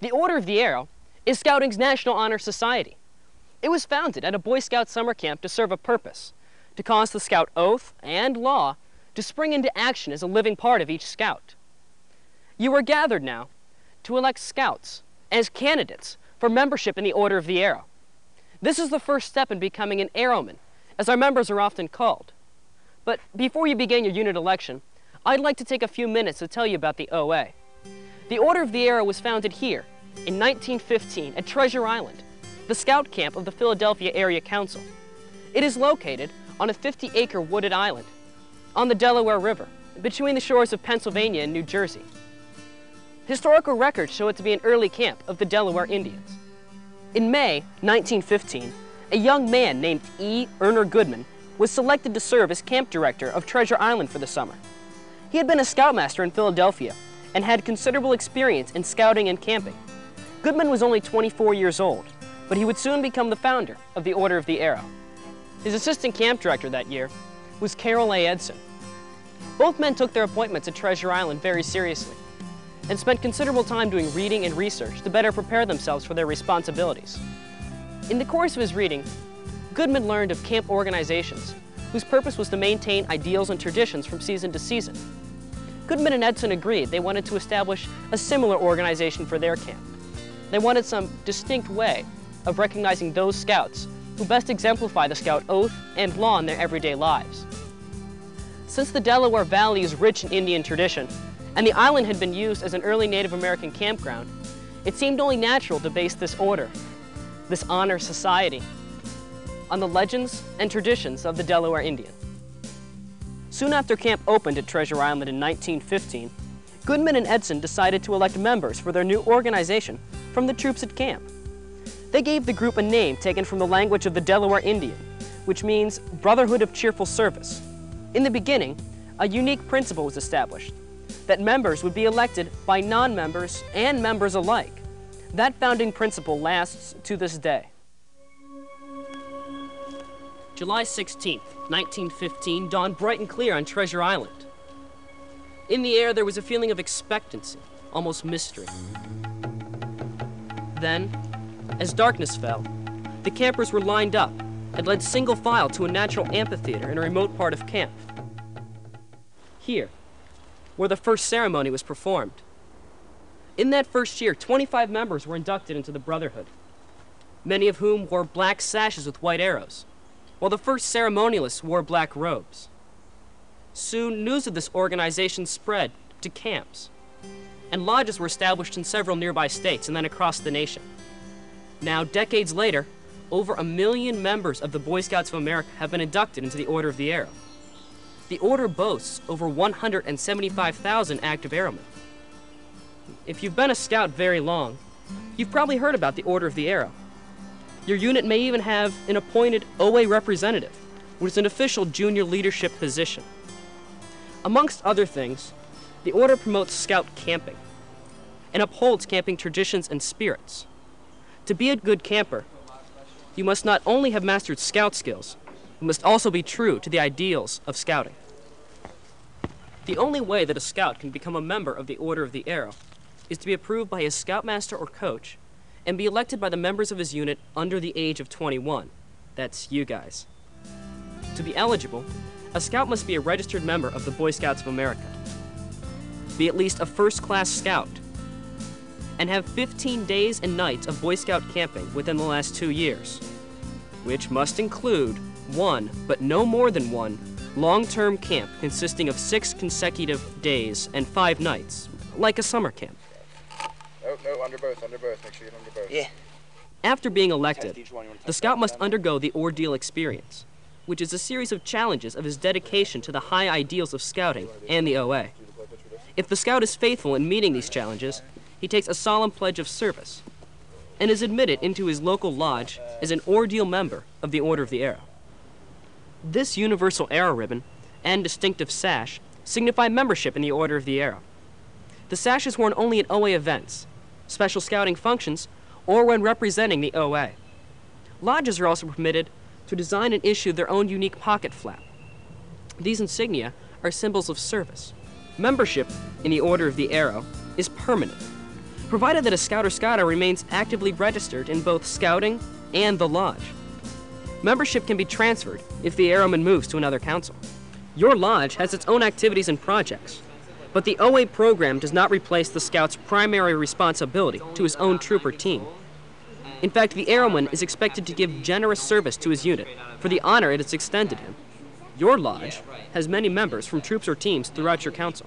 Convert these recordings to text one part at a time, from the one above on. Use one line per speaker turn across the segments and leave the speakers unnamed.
The Order of the Arrow is Scouting's National Honor Society. It was founded at a Boy Scout summer camp to serve a purpose, to cause the Scout oath and law to spring into action as a living part of each Scout. You are gathered now to elect Scouts as candidates for membership in the Order of the Arrow. This is the first step in becoming an Arrowman, as our members are often called. But before you begin your unit election, I'd like to take a few minutes to tell you about the OA. The Order of the Arrow was founded here in 1915 at Treasure Island, the Scout camp of the Philadelphia Area Council. It is located on a 50-acre wooded island on the Delaware River, between the shores of Pennsylvania and New Jersey. Historical records show it to be an early camp of the Delaware Indians. In May 1915, a young man named E. Erner Goodman was selected to serve as camp director of Treasure Island for the summer. He had been a scoutmaster in Philadelphia and had considerable experience in scouting and camping. Goodman was only 24 years old, but he would soon become the founder of the Order of the Arrow. His assistant camp director that year was Carroll A. Edson. Both men took their appointments at Treasure Island very seriously and spent considerable time doing reading and research to better prepare themselves for their responsibilities. In the course of his reading, Goodman learned of camp organizations whose purpose was to maintain ideals and traditions from season to season. Goodman and Edson agreed they wanted to establish a similar organization for their camp. They wanted some distinct way of recognizing those Scouts who best exemplify the Scout oath and law in their everyday lives. Since the Delaware Valley is rich in Indian tradition, and the island had been used as an early Native American campground, it seemed only natural to base this order, this honor society, on the legends and traditions of the Delaware Indian. Soon after camp opened at Treasure Island in 1915, Goodman and Edson decided to elect members for their new organization from the troops at camp. They gave the group a name taken from the language of the Delaware Indian, which means Brotherhood of Cheerful Service. In the beginning, a unique principle was established, that members would be elected by non-members and members alike. That founding principle lasts to this day. July 16th, 1915 dawned bright and clear on Treasure Island. In the air there was a feeling of expectancy, almost mystery. Then, as darkness fell, the campers were lined up and led single file to a natural amphitheater in a remote part of camp. Here, where the first ceremony was performed. In that first year, 25 members were inducted into the Brotherhood, many of whom wore black sashes with white arrows, while the first ceremonialists wore black robes. Soon, news of this organization spread to camps, and lodges were established in several nearby states and then across the nation. Now, decades later, over 1 million members of the Boy Scouts of America have been inducted into the Order of the Arrow. The Order boasts over 175,000 active Arrowmen. If you've been a Scout very long, you've probably heard about the Order of the Arrow. Your unit may even have an appointed OA representative, which is an official junior leadership position. Amongst other things, the Order promotes Scout camping and upholds camping traditions and spirits. To be a good camper, you must not only have mastered Scout skills, you must also be true to the ideals of Scouting. The only way that a Scout can become a member of the Order of the Arrow is to be approved by his Scoutmaster or coach and be elected by the members of his unit under the age of 21. That's you guys. To be eligible, a Scout must be a registered member of the Boy Scouts of America, be at least a first-class Scout, and have 15 days and nights of Boy Scout camping within the last 2 years, which must include one, but no more than one, long-term camp consisting of 6 consecutive days and 5 nights, like a summer camp.
No, under both, make sure you're under both.
Yeah.
After being elected, the Scout must undergo the Ordeal Experience, which is a series of challenges of his dedication to the high ideals of Scouting and the OA. If the Scout is faithful in meeting these challenges, he takes a solemn pledge of service and is admitted into his local lodge as an Ordeal member of the Order of the Arrow. This universal arrow ribbon and distinctive sash signify membership in the Order of the Arrow. The sash is worn only at OA events, special Scouting functions, or when representing the OA. Lodges are also permitted to design and issue their own unique pocket flap. These insignia are symbols of service. Membership in the Order of the Arrow is permanent, provided that a Scout or Scouter remains actively registered in both Scouting and the Lodge. Membership can be transferred if the airman moves to another council. Your Lodge has its own activities and projects, but the OA program does not replace the Scout's primary responsibility to his own troop or team. In fact, the airman is expected to give generous service to his unit for the honor it has extended him. Your Lodge has many members from troops or teams throughout your council.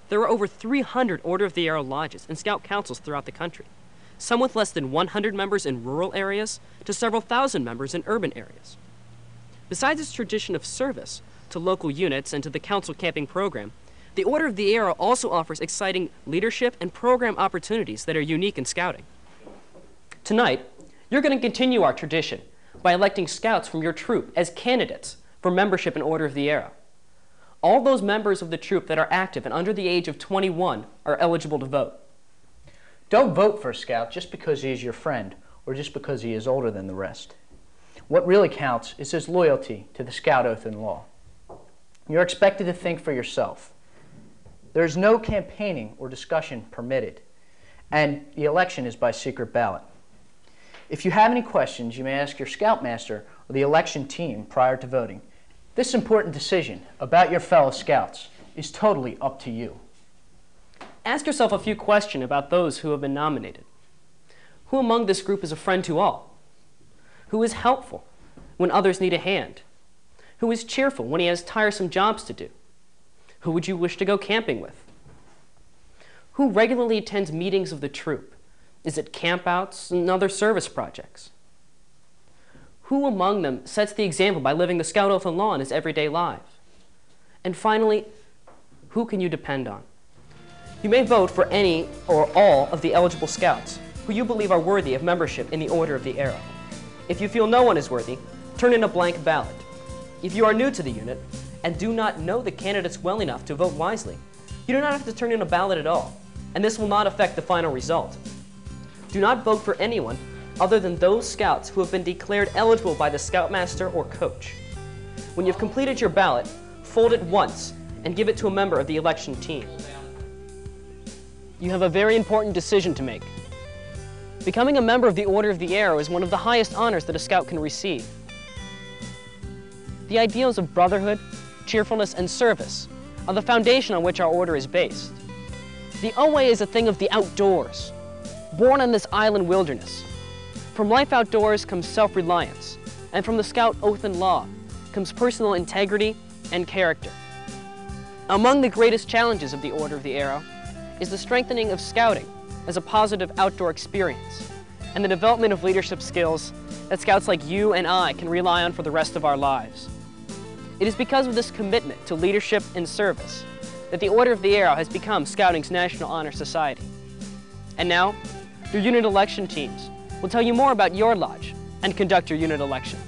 There are over 300 Order of the Arrow lodges and Scout councils throughout the country, some with less than 100 members in rural areas to several thousand members in urban areas. Besides its tradition of service to local units and to the council camping program, the Order of the Arrow also offers exciting leadership and program opportunities that are unique in Scouting. Tonight, you're going to continue our tradition by electing Scouts from your troop as candidates for membership in Order of the Arrow. All those members of the troop that are active and under the age of 21 are eligible to vote.
Don't vote for a Scout just because he is your friend or just because he is older than the rest. What really counts is his loyalty to the Scout Oath and Law. You're expected to think for yourself. There is no campaigning or discussion permitted, and the election is by secret ballot. If you have any questions, you may ask your Scoutmaster or the election team prior to voting. This important decision about your fellow Scouts is totally up to you.
Ask yourself a few questions about those who have been nominated. Who among this group is a friend to all? Who is helpful when others need a hand? Who is cheerful when he has tiresome jobs to do? Who would you wish to go camping with? Who regularly attends meetings of the troop? Is it campouts and other service projects? Who among them sets the example by living the Scout Oath and Law in his everyday life? And finally, who can you depend on? You may vote for any or all of the eligible Scouts who you believe are worthy of membership in the Order of the Arrow. If you feel no one is worthy, turn in a blank ballot. If you are new to the unit and do not know the candidates well enough to vote wisely, you do not have to turn in a ballot at all, and this will not affect the final result. Do not vote for anyone other than those Scouts who have been declared eligible by the Scoutmaster or coach. When you've completed your ballot, fold it once and give it to a member of the election team. You have a very important decision to make. Becoming a member of the Order of the Arrow is one of the highest honors that a Scout can receive. The ideals of brotherhood, cheerfulness, and service are the foundation on which our order is based. The OA is a thing of the outdoors, born on this island wilderness. From life outdoors comes self-reliance, and from the Scout Oath and Law comes personal integrity and character. Among the greatest challenges of the Order of the Arrow is the strengthening of Scouting as a positive outdoor experience, and the development of leadership skills that Scouts like you and I can rely on for the rest of our lives. It is because of this commitment to leadership and service that the Order of the Arrow has become Scouting's National Honor Society. And now, your unit election teams will tell you more about your lodge and conduct your unit election.